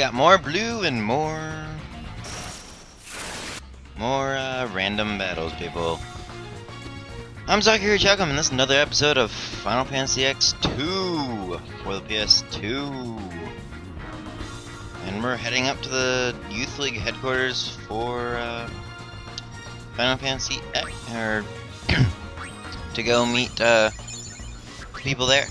got more blue and more random battles, people. I'm Zakir Chuckum, and this is another episode of Final Fantasy X-2 for the PS2. And we're heading up to the Youth League headquarters for Final Fantasy X, or to go meet people there.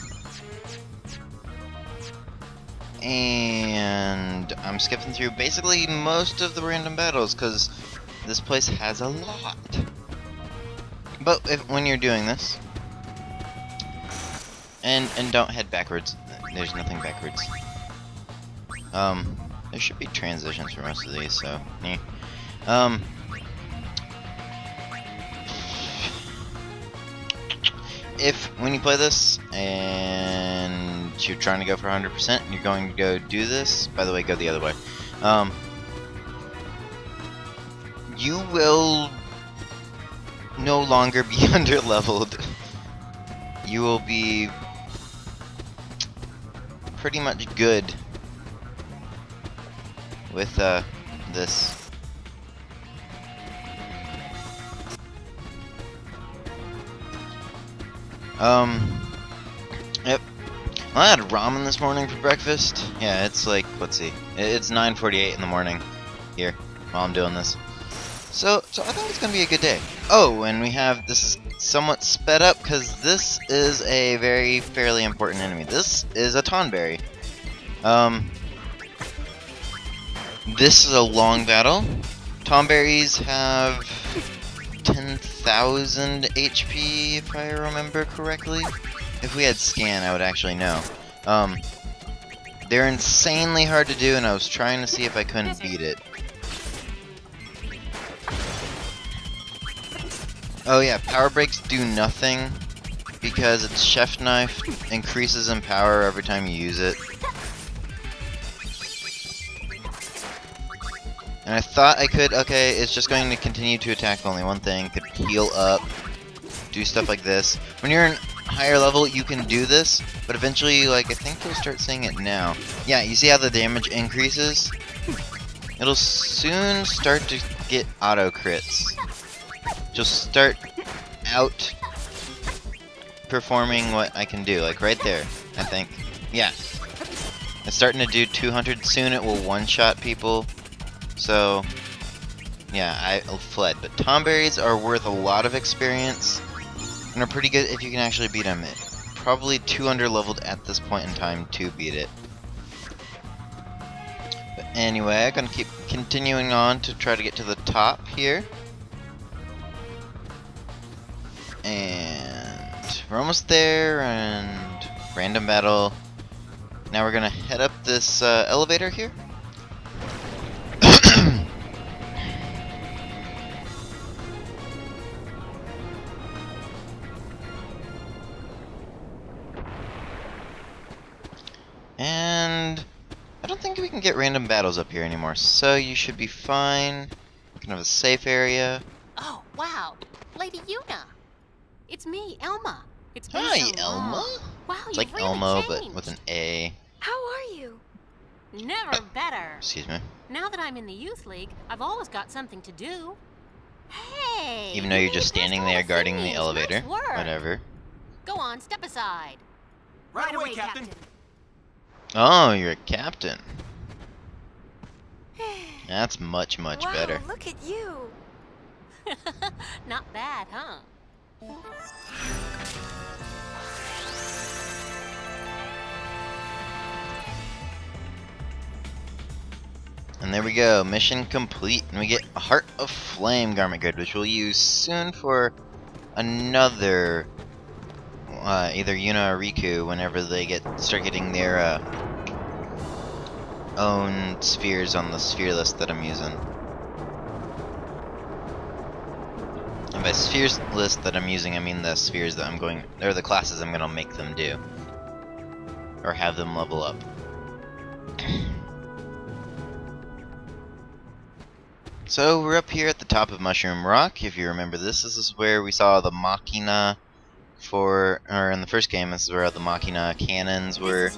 And I'm skipping through basically most of the random battles because this place has a lot. But when you're doing this, and don't head backwards. There's nothing backwards. There should be transitions for most of these, so if when you play this and you're trying to go for 100%, you're going to go do this. By the way, go the other way. You will no longer be underleveled. You will be pretty much good with this. Yep. I had ramen this morning for breakfast. Yeah, it's like, let's see, it's 9:48 in the morning here while I'm doing this. So I think it's gonna be a good day. Oh, and we have, this is somewhat sped up because this is a fairly important enemy. This is a Tonberry. This is a long battle. Tonberries have 10,000 HP, if I remember correctly. If we had scan, I would actually know. They're insanely hard to do, and I was trying to see if I couldn't beat it. Oh yeah, power breaks do nothing because its chef knife increases in power every time you use it. And I thought I could, okay, it's just going to continue to attack only one thing, could heal up, do stuff like this. When you're in higher level, you can do this, but eventually, like, I think you'll start seeing it now. Yeah, you see how the damage increases? It'll soon start to get auto crits. Just start out performing what I can do, like right there, I think. Yeah. It's starting to do 200 soon, it will one-shot people. So, yeah, I fled. But Tonberries are worth a lot of experience, and are pretty good if you can actually beat them. Probably too underleveled at this point in time to beat it. But anyway, I'm gonna keep continuing on to try to get to the top here. And we're almost there, and random battle. Now we're gonna head up this elevator here. And I don't think we can get random battles up here anymore, so you should be fine. Kind of a safe area. Oh, wow. Lady Yuna. It's me, Elma. It's been Hi, so Elma. long. Wow, It's you've like really Elmo, changed. but with an A. How are you? Never better. Excuse me. Now that I'm in the Youth League, I've always got something to do. Hey! Even though you you're just really standing passed all there the guarding the things. elevator. Nice work. Whatever. Go on, step aside. Right away, Captain. Oh, you're a captain. That's much better. Wow, look at you. Not bad, huh? And there we go, mission complete, and we get a Heart of Flame garment grid, which we'll use soon for another either Yuna or Riku whenever they start getting their own spheres on the sphere list that I'm using. And by spheres list that I'm using, I mean the spheres that I'm going, or the classes I'm gonna make them do, or have them level up. So we're up here at the top of Mushroom Rock. If you remember this is where we saw the Machina or in the first game, this is where the Machina cannons were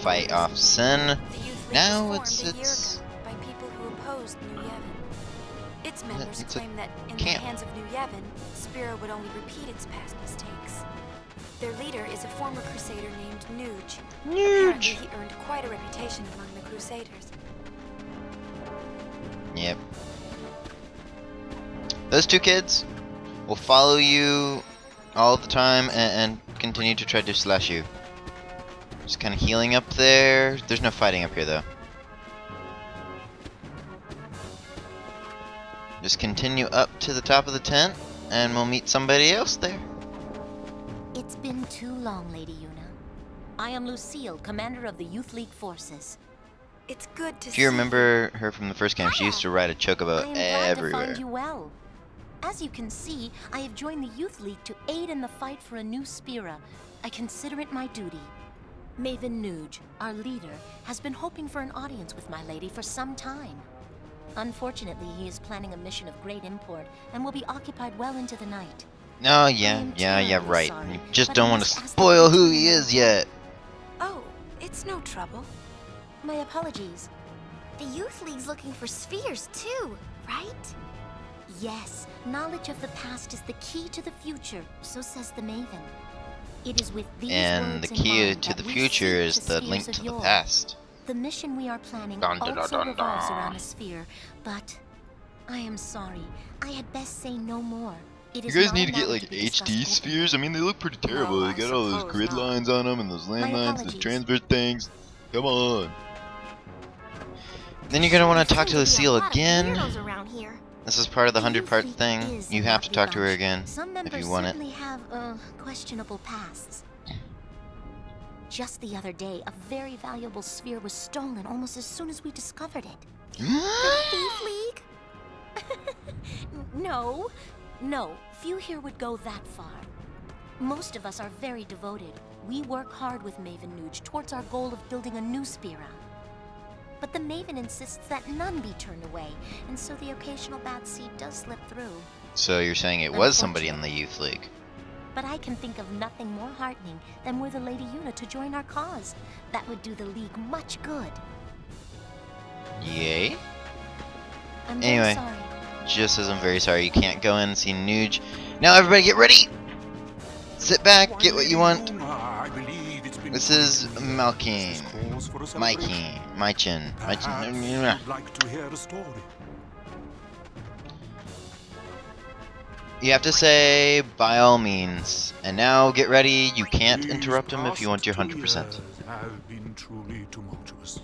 fight off Sin. The Youth Youth League Now was formed a year it's ago by people who opposed New Yevon. Its members it's a claim that in camp. the hands of New Yevon, Spira would only repeat its past mistakes. Their leader is a former crusader named Nuge. Apparently, he earned quite a reputation among the crusaders. Yep. Those two kids will follow you all the time and continue to try to slash you. Just kind of healing up there. There's no fighting up here though. Just continue up to the top of the tent and we'll meet somebody else there. It's been too long, Lady Yuna. I am Lucille, commander of the Youth League forces. It's good to If you remember her from the first game, she used to ride a I chocobo am glad everywhere. to find you well. As you can see, I have joined the Youth League to aid in the fight for a new Spira. I consider it my duty. Maven Nuge, our leader, has been hoping for an audience with my lady for some time. Unfortunately, he is planning a mission of great import and will be occupied well into the night. Oh I yeah, am yeah, terribly right. sorry, You just but don't I want to must ask that spoil you who turn he around. is yet. Oh, it's no trouble. My apologies. The Youth League's looking for spheres too, right? Yes, knowledge of the past is the key to the future, so says the Maven. It is with these And the words in key mind to that the we future seek is the spheres link of to the yore. past. The mission we are planning Dun, dun, dun, also dun, revolves dun. around a sphere, but I am sorry. I had best say no more. It You is guys not need a to get matter like to be discussed HD openly. spheres. I mean, they look pretty terrible. No, They I got all those suppose grid not. lines on them and those landmines and apologies. transverse things. Come on. Then you're gonna want to talk to Seem be a Lucille lot of again. weirdos around here. This is part of the The 100 Youth part League thing. is You a have to motley talk to her bunch. again Some if members you want it. certainly have questionable pasts. Just the other day, a very valuable sphere was stolen almost as soon as we discovered it. Thief League? No, few here would go that far. Most of us are very devoted. We work hard with Maven Nuge towards our goal of building a new Spira. But the Maven insists that none be turned away, and so the occasional bad seed does slip through. So you're saying it was somebody in the Youth League? But I can think of nothing more heartening than were the Lady Yuna to join our cause. That would do the League much good. Yay? I'm Anyway. very sorry. Just says I'm very sorry you can't go in and see Nuge. Now everybody get ready! Sit back, get what you want. This is Malkeen. Mychin. Like to hear a story. You have to say, by all means. And now get ready, you can't interrupt him if you want your 100%. Have been truly tumultuous.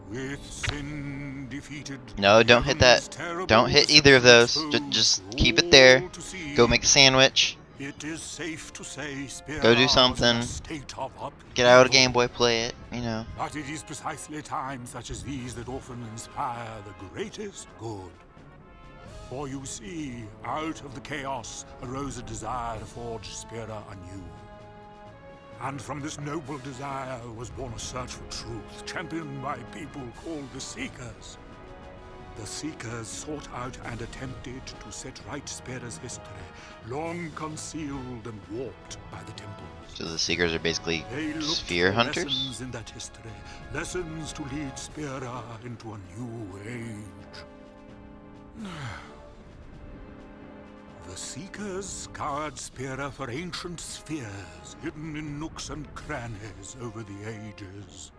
With sin defeated, No, don't hit that. Yevon's terrible Don't hit either of those. Just keep it there. all to see. Go make a sandwich. It is safe to say Spira Go do was something. in a state of Get out a upheaval. Game Boy, play it, you know. But it is precisely times such as these that often inspire the greatest good. For you see, out of the chaos arose a desire to forge Spira anew. And from this noble desire was born a search for truth, championed by people called the Seekers. The Seekers sought out and attempted to set right Spira's history, long concealed and warped by the temples. So the Seekers are basically They looked sphere for hunters? lessons in that history, lessons to lead Spira into a new age. The Seekers scoured Spira for ancient spheres hidden in nooks and crannies over the ages.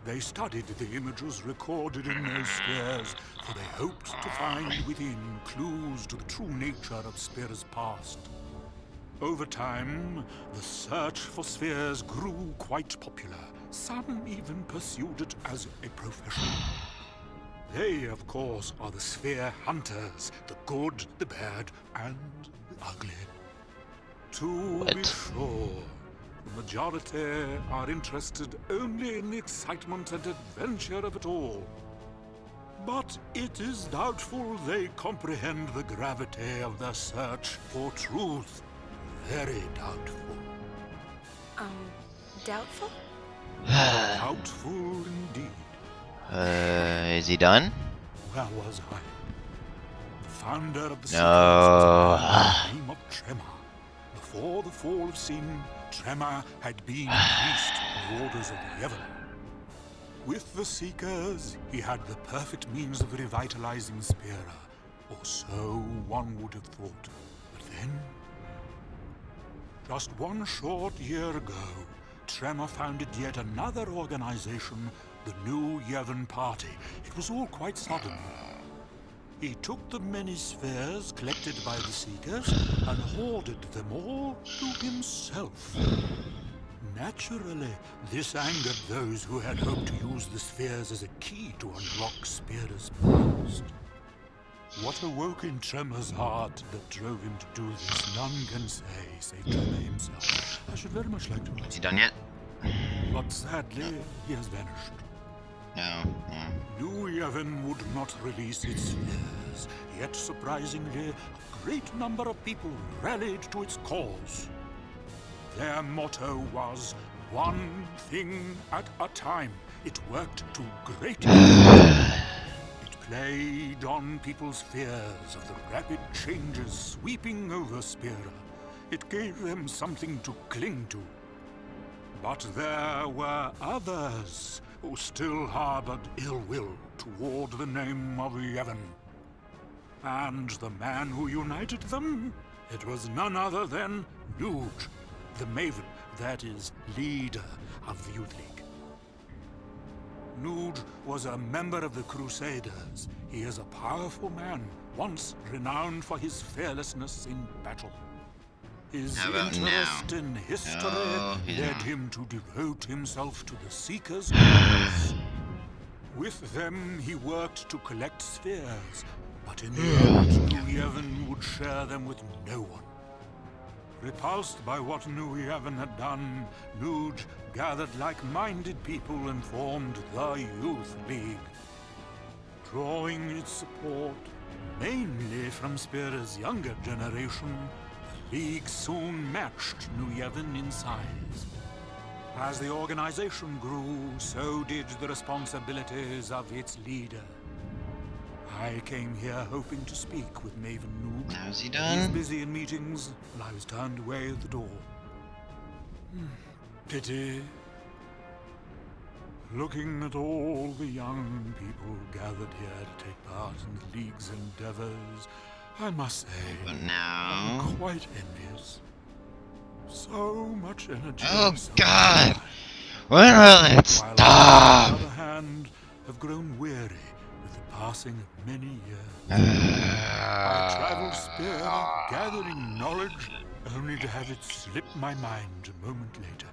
They studied the images recorded in those spheres, for they hoped to find within clues to the true nature of Spira's past. Over time, the search for spheres grew quite popular. Some even pursued it as a profession. They, of course, are the sphere hunters, the good, the bad, and the ugly. To be What? sure, the majority are interested only in the excitement and adventure of it all. But it is doubtful they comprehend the gravity of the search for truth. Very doubtful. Doubtful? Doubtful indeed. Is he done? Where was I? The founder of the No. Seekers, the name of Tremor. Before the fall of sin, Tremor had been a priest of the orders of the Yevon. With the Seekers, he had the perfect means of revitalizing Spira, or so one would have thought. But then, just one short year ago, Tremor founded yet another organization, the New Yevon Party. It was all quite sudden. He took the many spheres collected by the Seekers and hoarded them all to himself. Naturally, this angered those who had hoped to use the spheres as a key to unlock Spira's past. What awoke in Tremor's heart that drove him to do this, none can say, save Tremor himself. I should very much like to ask. Is he done yet? But sadly, he has vanished. No. New Yevon would not release its spheres, yet surprisingly, a great number of people rallied to its cause. Their motto was, one thing at a time. It worked to great effect. It played on people's fears of the rapid changes sweeping over Spira. It gave them something to cling to. But there were others who still harbored ill will toward the name of Yevon. And the man who united them? It was none other than Nuge, the Maven, that is, leader of the Youth League. Nuge was a member of the Crusaders. He is a powerful man, once renowned for his fearlessness in battle. His interest in history led him to devote himself to the Seekers' cause. With them, he worked to collect spheres, but in the end, New Yevon would share them with no one. Repulsed by what New Yevon had done, Nuge gathered like-minded people and formed the Youth League. Drawing its support mainly from Spira's younger generation, the League soon matched New Yevon in size. As the organization grew, so did the responsibilities of its leader. I came here hoping to speak with Maven Nuge. How's he He's done? busy in meetings, and I was turned away at the door. Pity. Looking at all the young people gathered here to take part in the League's endeavors, I must say, But now... I'm quite envious. So much energy. Oh and so God! much time. When will it While I, stop? on the other hand, have grown weary with the passing of many years. I traveled Spira, gathering knowledge, only to have it slip my mind a moment later.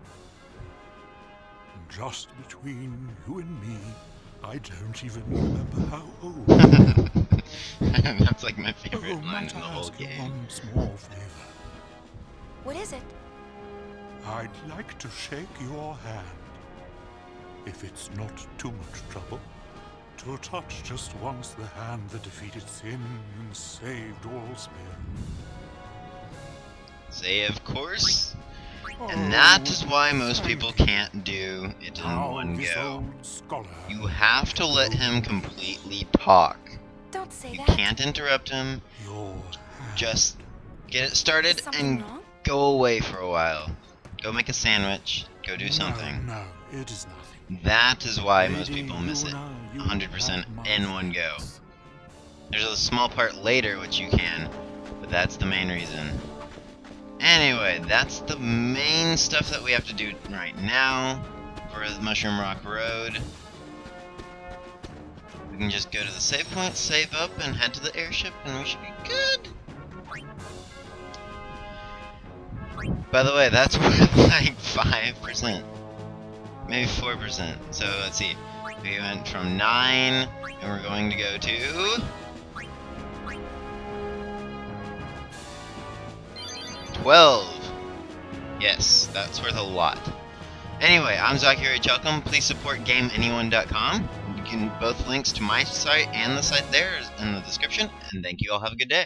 Just between you and me, I don't even remember how old I am. That's like my favorite Oh, line might in the I whole ask you game. one small favor? What is it? I'd like to shake your hand. If it's not too much trouble. To touch just once the hand that defeated sin and saved all Spira. Say, of course. Oh, And that is why most thank people you. can't do it in How one this go. old scholar You have to let him completely talk. Don't say You that. can't interrupt him. your hand. Just get it started Is something and wrong? go away for a while. Go make a sandwich. Go do something. No, it is nothing. That is why most Lady, people miss you it and I, you 100% have my in one go. thanks. There's a small part later which you can, but that's the main reason. Anyway, that's the main stuff that we have to do right now for the Mushroom Rock Road. We can just go to the save point, save up, and head to the airship, and we should be good. By the way, that's worth like 5%. Maybe 4%. So let's see. We went from 9, and we're going to go to 12. Yes, that's worth a lot. Anyway, I'm Zachary Chelcom. Please support GameAnyone.com. You can both links to my site and the site there is in the description. And thank you all. Have a good day.